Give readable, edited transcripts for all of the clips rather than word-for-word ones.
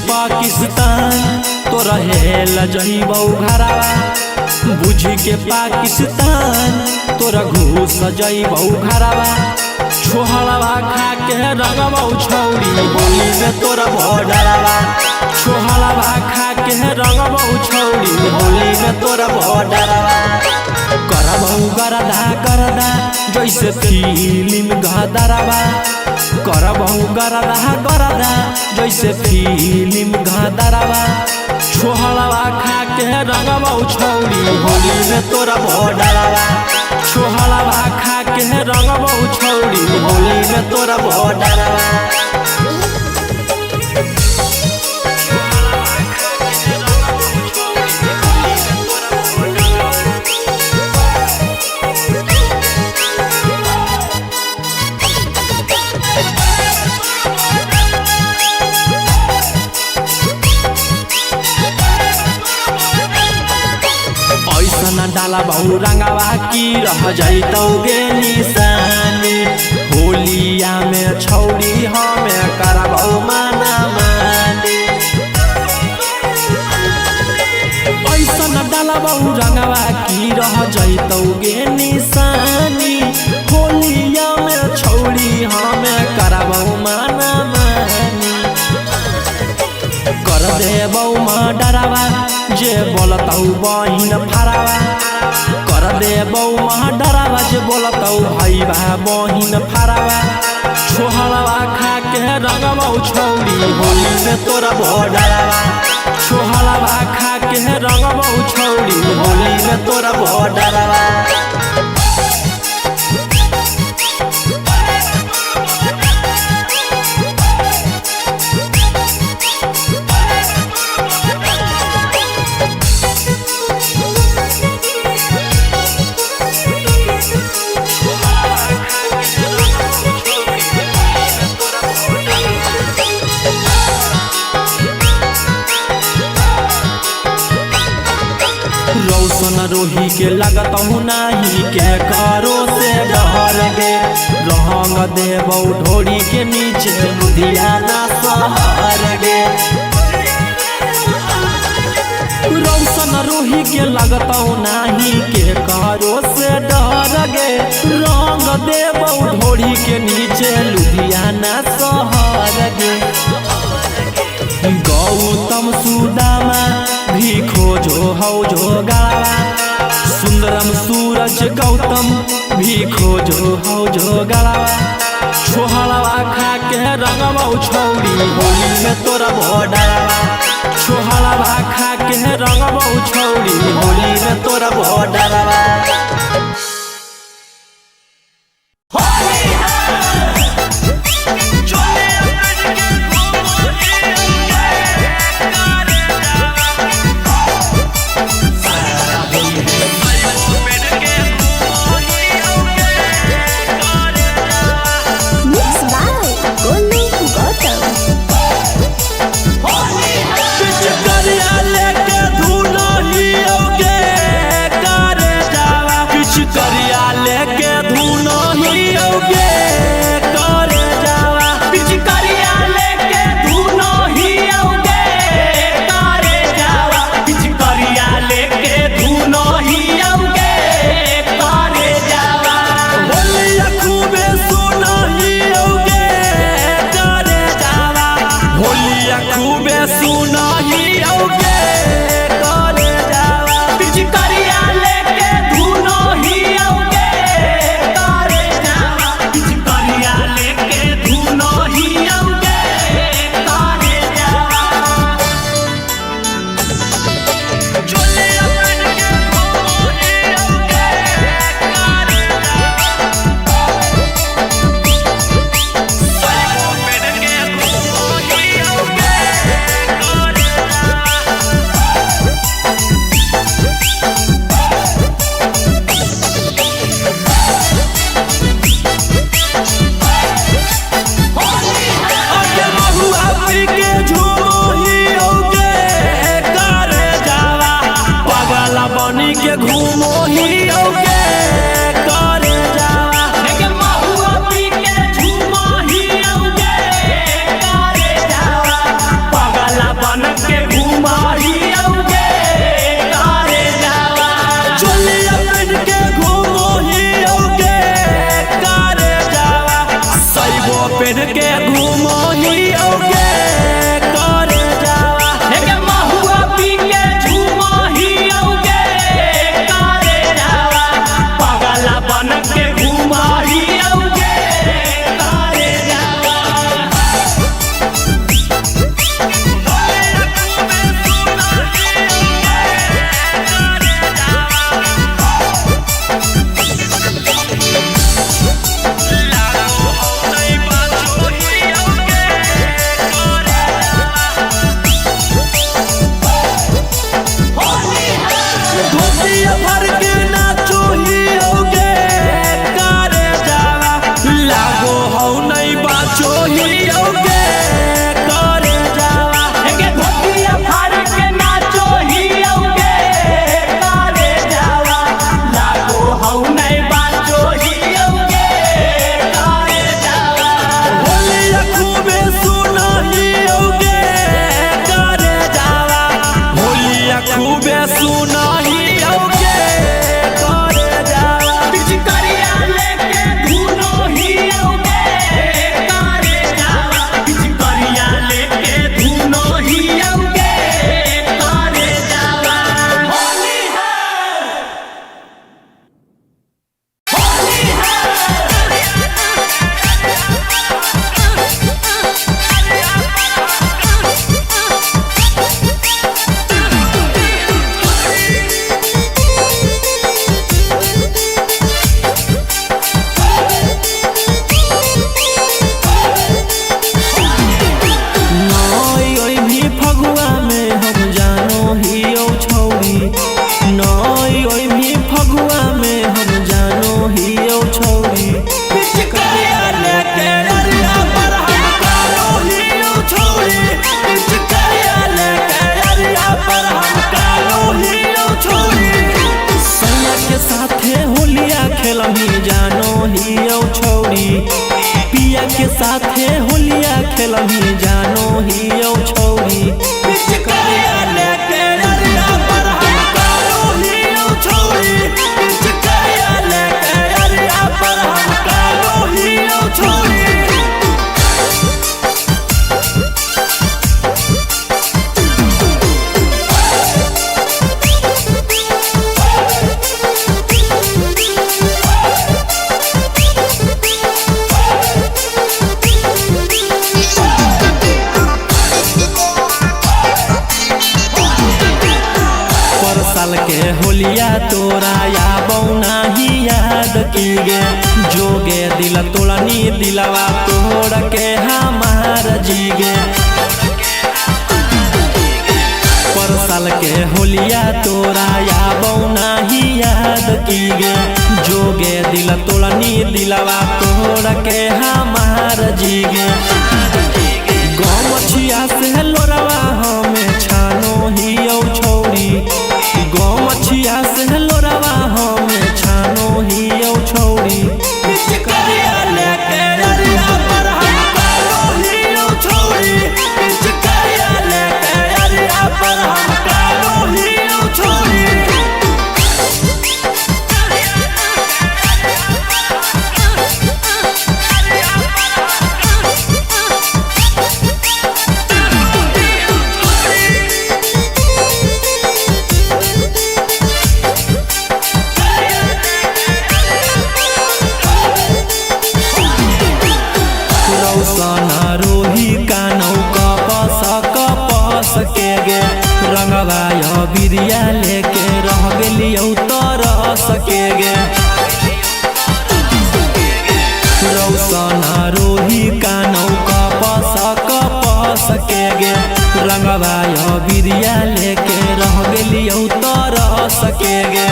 पाकिस्तान तो रहेला जइबौ घरवा, बुझ के पाकिस्तान तोरा घुस जइबौ घरवा। छोहलवा खा के रंगबौ छौरी होली में तोरा भोडरवा, छोहलवा खा के रंगबौ छौरी होली में तोरा भोडरवा। करबौ गरदा गरदा जैसे फिल्म गदरवा, करबौ गरदा गरदा जैसे फिल्म गदरवा। छोहलवा खा के रंगबौ छौरी होली में तोरा भोडरवा, छोहलवा खा के रंगबौ छौरी होली में तोरा भोडरवा। डाला बहु रंगवा की रह जैतौगे निशानी, होलिया में छौरी हमें करबौ माना मानी। ऐसन डाला बहु रंगवा की रह जैतौगे निशानी, होलिया में छौरी हमें करबौ माना मानी। कर देबौ मर्डरवा जे बोलतौ बहिन फरवा, कर देबौ मर्डरवा जे बोलतौ भैया बहिन फरवा। छोहलवा खा के रंगबौ छौरी होली में तोरा भोडरवा, छोहलवा खा के रंगबौ छौरी होली में तोरा भोडरवा। रौशन रोही के लगतौ नाही के करो से डर गे, रंग देबौ ढोरी के नीचे लुधियाना शहर गे। रौशन रोही के लगतौ नाही के करो से डर गे, रंग देबौ ढोरी के नीचे लुधियाना शहर गे। गौतम सुदामा भी खोजो हौ जो गावा, सुंदरम सूरज गौतम भी खोजो हौ जो गावा। छोहलवा खा के रंगबौ छौरी होली में तोरा भोडरवा, छोहलवा खा के रंगबौ छौरी होली में तोरा भोडरवा। पेड़ के घूमो ही औगे करे जावा लेके महुआ पी के झूमो ही औगे करे जावा पगला बन के घूमो ही औगे करे जावा पिया के साथे होलिया खेलही जानो ही औ छौरी पिचकारिया लेके अरिया पर हम कालो ही औ छौरी पिचकारिया लेके अरिया पर हम कालो ही औ छौरी साल के होलिया तोरा या बौना ही याद की गे जोगे दिल तोड़नी दिलवा तोड़ के हमार जीगे पर साल के होलिया तोरा या बौना ही याद की गे जोगे दिल तोड़नी दिलवा तोड़ के हमार जीगे गमछिया से लोरवा हमें छानो ही औ छौरी गमछिया से लोरवा हमें छानो ही औ छौरी पिचकारिया लेके अरिया पर हम कालो ही औ छौरी पिचकारिया लेके अरिया पर हम कालो ही औ छौरी रोही का नौका कपस के गे रंगवा बिरिया लेके रह गेलियौ तरस के गे रौसना रोही का नौका कपस के गे रंगवा बिरिया लेके रह गेलियौ तरस के गे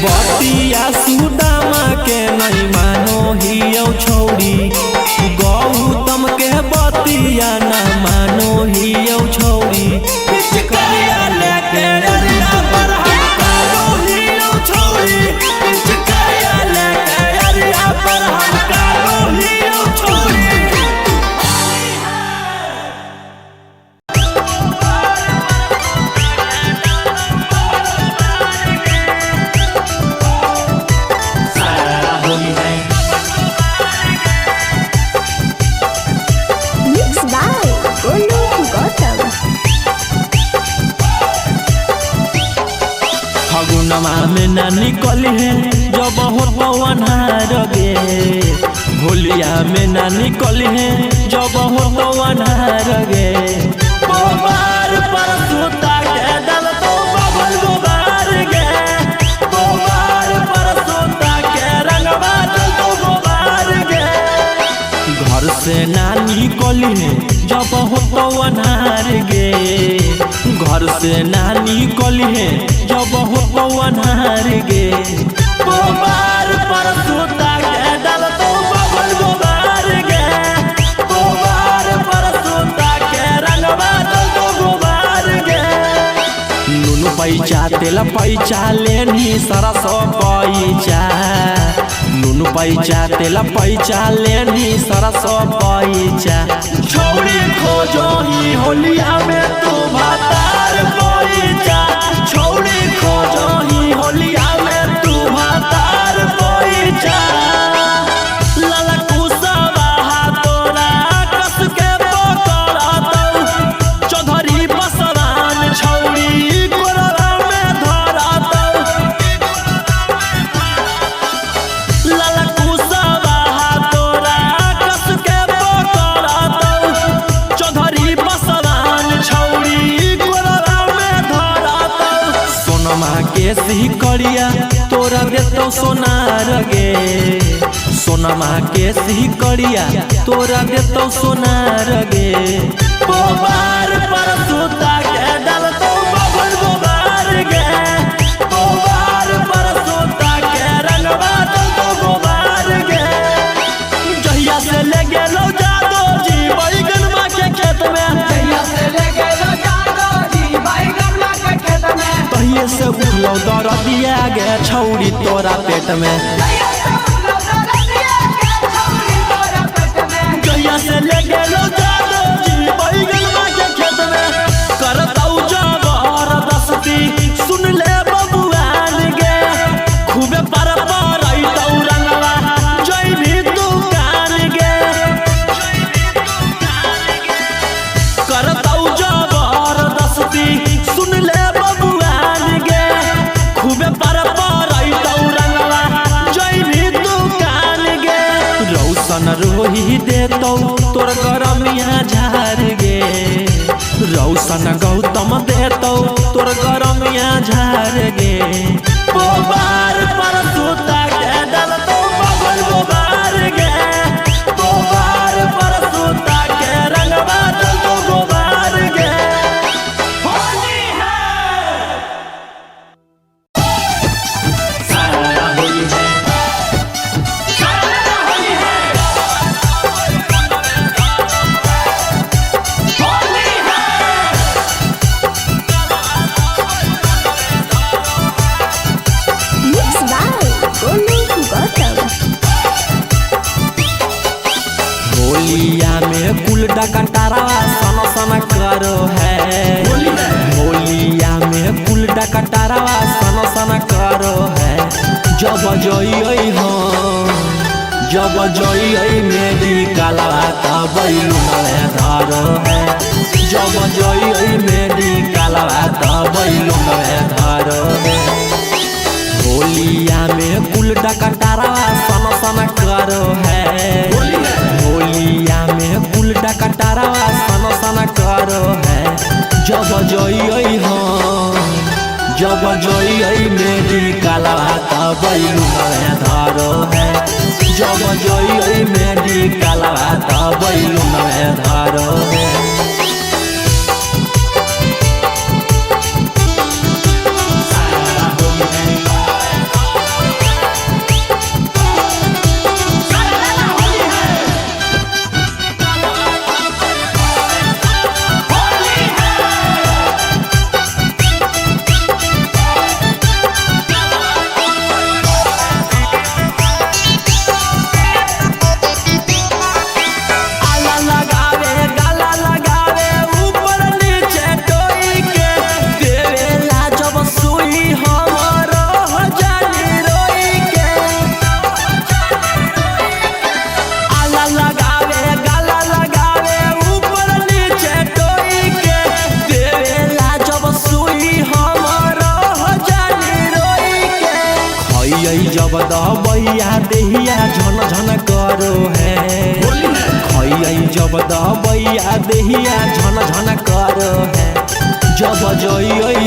बतिया सुदामा के नहीं मानो ही औ छौरी गौतम के बतिया न मानो ही औ छौरी पिचकारिया लेके अरिया पर हम कालो ही औ छौरी में ना निकली है जब हो तो अनहार गे, होलिया में ना निकली है जब हो तो अनहार गे। गोबार पर सूता के डल तो बबल गोबार गे, गोबार पर सूता के रंगवा डल तो गोबार गे। घर से ना निकली है जब हो तो अनहार गे, घर से ना निकली है जब हो तो अनहार गे। गोबार पर सूता के डल तो बबल गोबार गे, गोबार पर सूता के रंगवा डल तो गोबार गे। नुनु पैचा तेल पैचा लेनी सरस पैचा, नुनु पैचा तेल पैचा लेनी सरस पैचा। छोड़ी खोजो ही होलिया में तू भातार पैचा, छोड़ी खोजो ही होलिया में तू भातार पैचा। लाला कुसवा तोरा कस के पकड़तौ, चौधरी बसवान छौड़ी गोरवा में धरतौ। लाला कुसवा तोरा कस के पकड़तौ, चौधरी बसवान छौड़ी गोरवा में धरतौ। सोनमा के सिकड़िया तोरा देतौ सोनार गे, सोनमा के सिकड़िया तोरा देतौ सोनार गे। गोबार पर सूता के डल तो बबल गोबार गे, गोबार पर सूता के रंगवा डल तो गोबार गे। जहिया से ले गेलो जादो जी बैगन माँ के खेत में, जहिया से ले गेलो जादो जी बैगन माँ के खेत में, तहिए से उठलो दरदिया गे छौड़ी तोरा पेट में। जहिया से उठलो दरदिया गे छौड़ी तोरा पेट में, जहिया से ले गेलो जादो जी बैगन माँ के खेत में। करतौ जबरदस्ती सुन ले बबुआन गे, खूबे पर परैतौ रंगवा जई भी दुकान गे। करतौ जबरदस्ती सुन ले बबुआन गे, खूबे पर परैतौ रंगवा जई भी दुकान गे। रौशन रोही देतौ तोर गरमिया झार गे, रौशन गौतम देतौ तोर गरमिया झार गे। गोबार पर सूता के डल तो बबल गोबार गे, गोबार पर सूता के रंगवा डल तो गोबार गे। होली है सारा होली है, सारा होली है, होली है। Mixed by Golden Gautam. होलिया में कुल डकटारा सन सन करो है, होलिया में कुल डकटारा सन सन करो है। जब जइयै हम जब जइयै मेरी काला तब लुनवे धरो है, जब जइयै मेरी काला तब लुनवे धरो है। होलिया में कुल डकटारा सन सन करो है, होलिया में कुल डकटारा सन सन करो है। जब जइयै हम जब जइयै मेरी काला तब लुनवे धरो है, जब जइयै मेरी काला तब लुनवे धरो है। सारा होली है, सारा होली है, होली है। जब दबैया देहिया झन झन करो है खैया जब दबैया देहिया झन झन करो है जब जइयै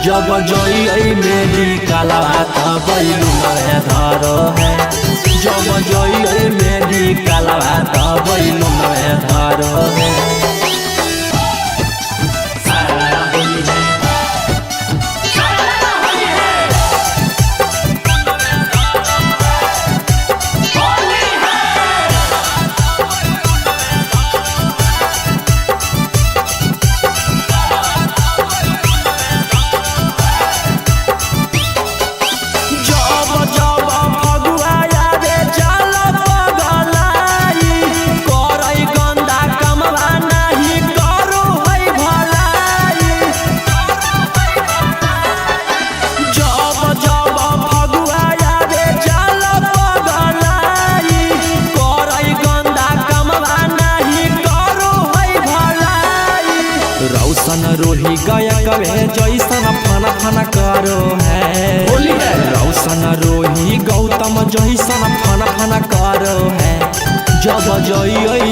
जब जइयै मेडिकल तब लुंगे धरो है जब जइयै मेडिकल तब लुंगे धरो है। रोही गायक जैसन फन फन करो है रौशन रोही गौतम जैसन फन फन करो है जब जइयै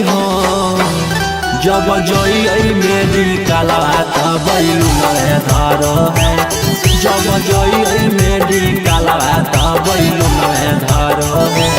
मेडिकल तब लुंगे धरो है जब जइयै मेडिकल तब लुंगे धरो है।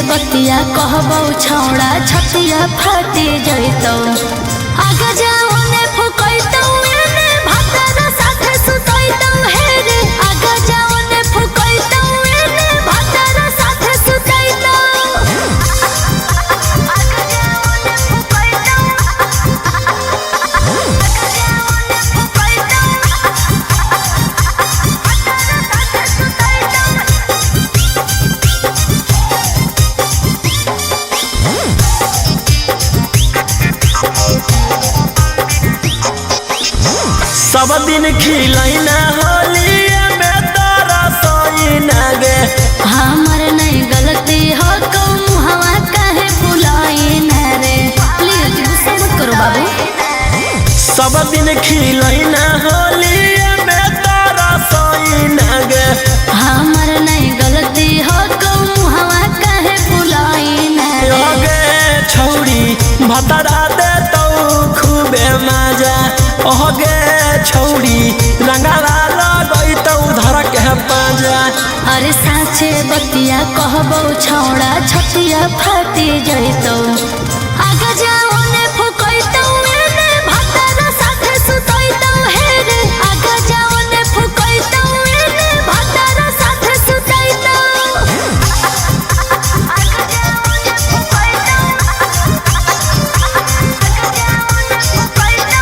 बतिया कहबौ छौड़ा छतिया फाटे जइतौ आगा जाओ ने फुकैतौ एने भातर साथे सुतैतौ हे रे आगा जाओ ने फुकैतौ एने भातर साथे सुतैतौ आगा जाओ ने फुकैतौ आगा जाओ ने फुकैतौ भातर साथे सुतैतौ। सब दिन खिलैना होली में तोरा सोइना गे हमर नहीं गलती हो तुम हवा काहे बुलाइना रे प्लीज गुस्सा मत करो बाबू। सब दिन खिलैना होली में तोरा सोइना गे हमर नहीं गलती हो तुम हवा काहे बुलाइना गे छौड़ी भतरा दे तो खूबे मजा ओगे छौड़ी रंगला लगैतौ धर के पाजा। अरे साचे बतिया कहबौ छौड़ा छतिया फाटे जइतौ आगा जाओ ने फुकैतौ एने भातर साथे सुतैतौ हे रे आगा जाओ ने फुकैतौ एने भातर साथे सुतैतौ आगा जाओ ने फुकैतौ आगा जाओ ने फुकैतौ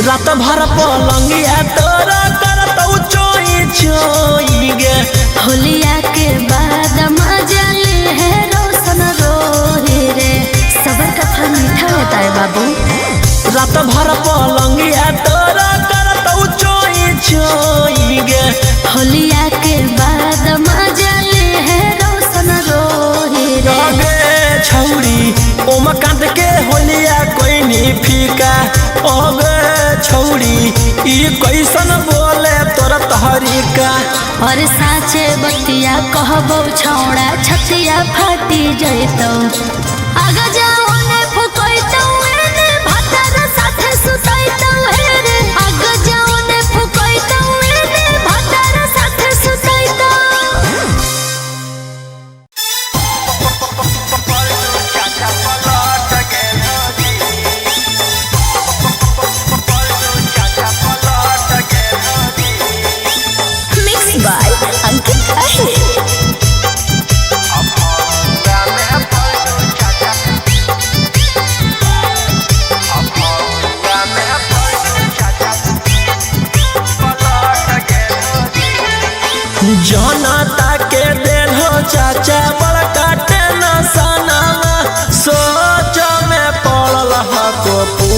रात भर पलंगिया तोरा करतौ चोई चोई गे होलिया के बाद मजा ले है रोशन रोहे रे सबर का फल मीठा होता है बाबू। रात भर पलंगिया तोरा करतौ चोई चोई गे होलिया के बाद मजा ले है रोशन रोहे रे छौड़ी ओम कांद के होलिया कोई नहीं फीका ओगे छौड़ी ई कैसन बोले तोरा तहरीका। और साचे बतिया कहबौ छौड़ा छतिया फाटी जइतौ आगा जाओ ने फुकैतौ एने भातर साथे सुतैतौ हे रे आगा जाओ ने फुकैतौ एने भातर साथे सुतैतौ।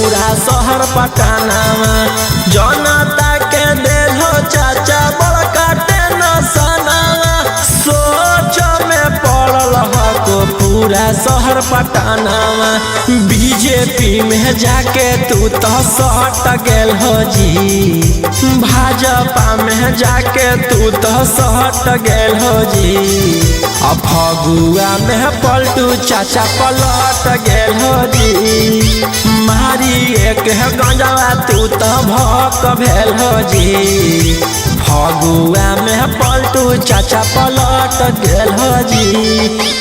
पूरा शहर पटनावा जनता के दिल हो चाचा बड़का टेंशनवा सोच में पड़ल हको पूरा शहर पटनावा बीजेपी में जाके तू तो सट गेल हो जी भाजपा में जाके तू तो सट गेल हो जी फगुआ में पलटू चाचा पलट गेल हो जी मारी एक गंजवा तू तो भक भेल हो जी फगुआ में पलटू चाचा पलट गेल हो जी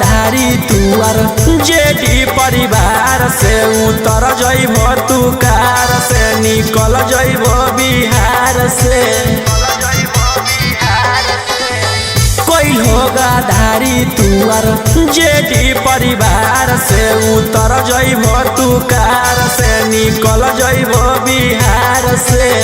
धारी तुअर जेडी परिवार से उतर जइब तू कार से निकल जइब बिहार से कोई होगा धारी तुअर जेडी परिवार से उतर जइब तू कार से निकल जइब बिहार से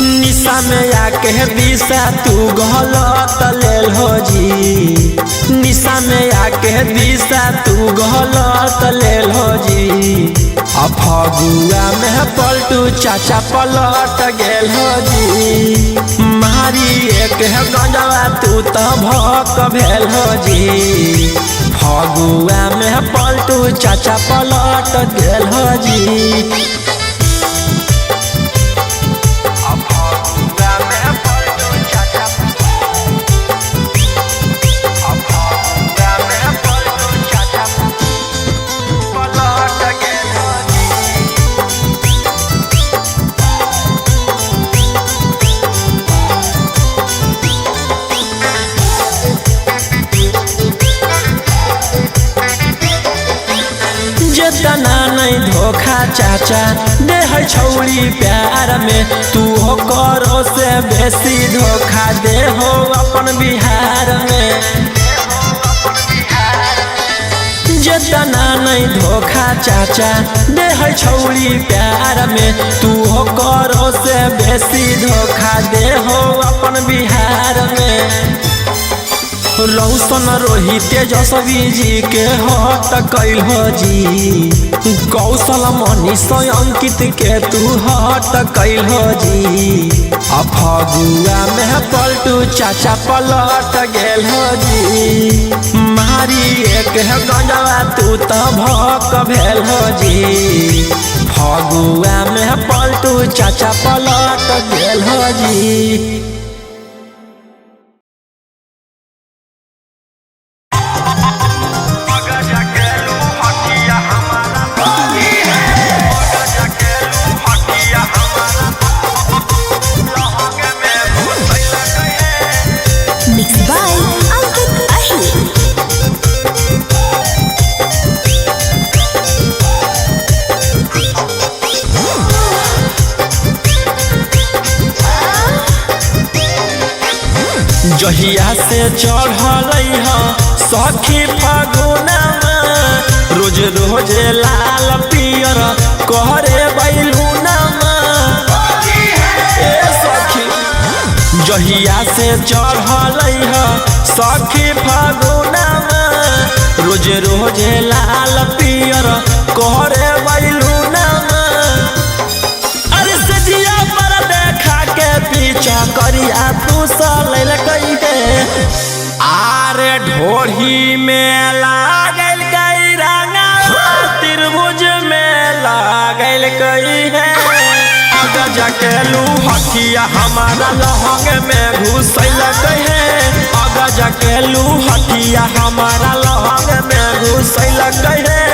निशा में आके दिशा तू गलत लेल हो जी निशा में आके दिशा तू गलत लेल हो जी फगुआ में पलटू चाचा पलट गेल हो जी मारी एक गंजवा तू तो भक भेल हो जी फगुआ में पलटू चाचा पलट गेल हो जी जना नहीं धोखा चाचा दे है छौड़ी प्यार में तू हो करो से बेसी धोखा दे हो अपन बिहार में जना नहीं धोखा चाचा दे है छौड़ी प्यार में तू हो करो से बेसी धोखा दे हो अपन बिहार में रौशन रोहित तेजस्वी जी के हट कैल हो जी कौशल मनीष अंकित के तू हट कैल हो जी फगुआ में पलटू चाचा पलट गेल हो जी मारी एक गंजवा तू तो भक भेल हो जी फगुआ में पलटू चाचा पलट गेल हो जी जहिया से चढ़ल सखी फागुनमा रोज रोज लाल पियर कहरे बैलूनमा सखी जहिया से चढ़ल सखी फागुनमा रोज रोज लाल पियर कहरे बैलूनमा अरे सजिया पर देखा के पीछा करिया तू सल कही आरे ढोढ़ी में लागल कई रंगा त्रिभुज में लागल कई है अगर जकेलू हकिया हमारा लहंग में घुसल है अगर जकेलू हकिया हमारा लहंग में घुसल है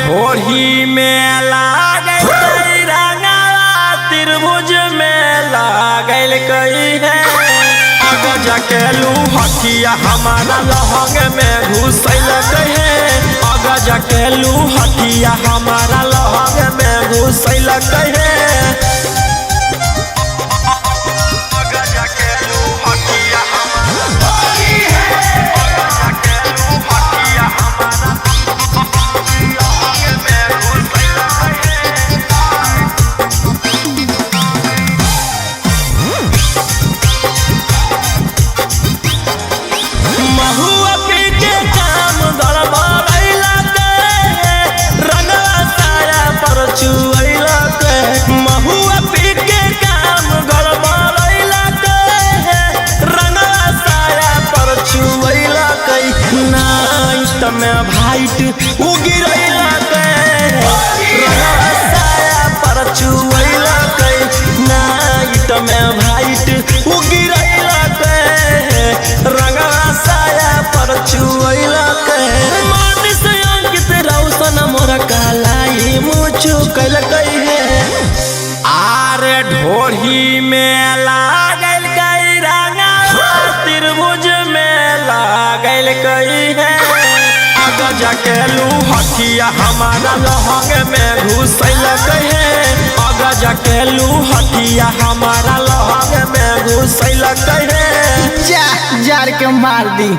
ढोढ़ी में लागल कई रंगवा त्रिभुज में लागल कई है अगर जकेलू हथिया हमारा लहंग में घुसल है अगर जकेलू हथिया हमारा लहंग में घुसल है में भाइट उगिरैला के रंगवा साया पर चुवैला के नाइट में भाइट उगिरैला के रंगवा साया पर चुवैला के मन से अंकित रौशन मोर कालाई मुचु कैल कई है आरे ढोढ़ी में लागल कई रंगवा त्रिभुज में लागल कई है जकेलू हथिया हमारा लहंग में घुसल है अगर जकेलू हथिया हमारा लहंग में घुसल है जा जार के मार दी।